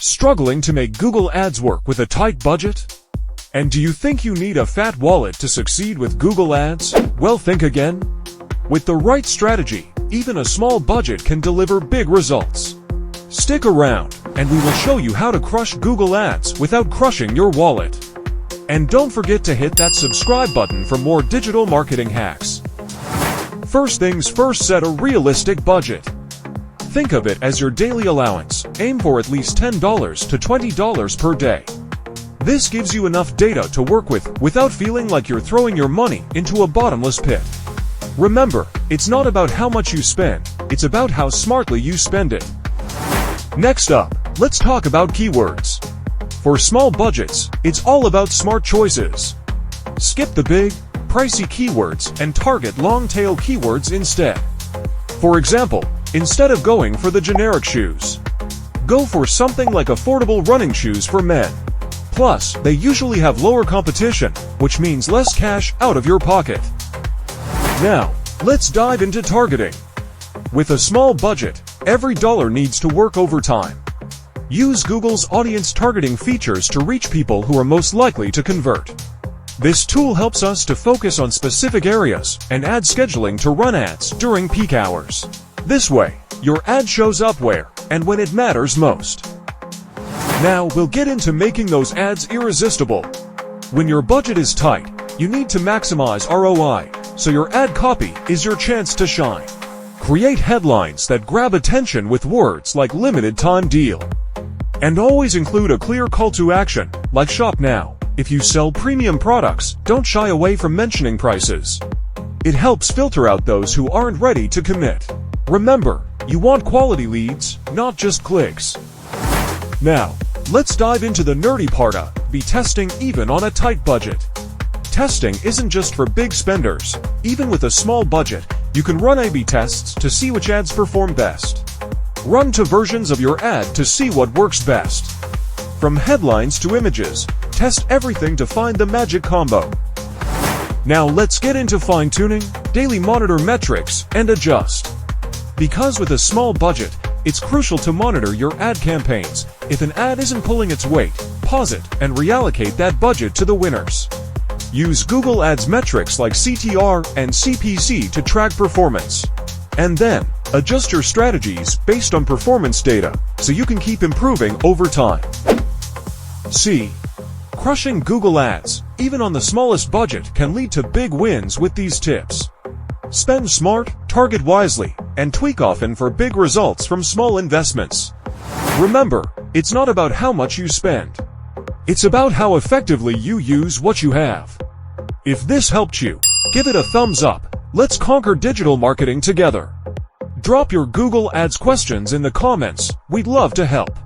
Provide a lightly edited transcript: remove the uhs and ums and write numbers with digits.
Struggling to make Google Ads work with a tight budget? And do you think you need a fat wallet to succeed with Google Ads? Well, think again. With the right strategy, even a small budget can deliver big results. Stick around, and we will show you how to crush Google Ads without crushing your wallet. And don't forget to hit that subscribe button for more digital marketing hacks. First things first, set a realistic budget. Think of it as your daily allowance. Aim for at least $10 to $20 per day. This gives you enough data to work with without feeling like you're throwing your money into a bottomless pit. Remember, it's not about how much you spend, it's about how smartly you spend it. Next up, let's talk about keywords. For small budgets, it's all about smart choices. Skip the big, pricey keywords and target long-tail keywords instead. For example, instead of going for the generic shoes, go for something like affordable running shoes for men. Plus, they usually have lower competition, which means less cash out of your pocket. Now, let's dive into targeting. With a small budget, every dollar needs to work overtime. Use Google's audience targeting features to reach people who are most likely to convert. This tool helps us to focus on specific areas and add scheduling to run ads during peak hours. This way, your ad shows up where and when it matters most. Now we'll get into making those ads irresistible. When your budget is tight, you need to maximize ROI, so your ad copy is your chance to shine. Create headlines that grab attention with words like limited time deal. And always include a clear call to action, like shop now. If you sell premium products, don't shy away from mentioning prices. It helps filter out those who aren't ready to commit. Remember, you want quality leads, not just clicks. Now, let's dive into the nerdy part of A/B testing even on a tight budget. Testing isn't just for big spenders. Even with a small budget, you can run A/B tests to see which ads perform best. Run 2 versions of your ad to see what works best. From headlines to images, test everything to find the magic combo. Now let's get into fine-tuning, daily monitor metrics, and adjust. Because with a small budget, it's crucial to monitor your ad campaigns. If an ad isn't pulling its weight, pause it and reallocate that budget to the winners. Use Google Ads metrics like CTR and CPC to track performance. And then, adjust your strategies based on performance data so you can keep improving over time. C. Crushing Google Ads, even on the smallest budget, can lead to big wins with these tips. Spend smart, target wisely, and tweak often for big results from small investments. Remember, it's not about how much you spend. It's about how effectively you use what you have. If this helped you, give it a thumbs up. Let's conquer digital marketing together. Drop your Google Ads questions in the comments. We'd love to help.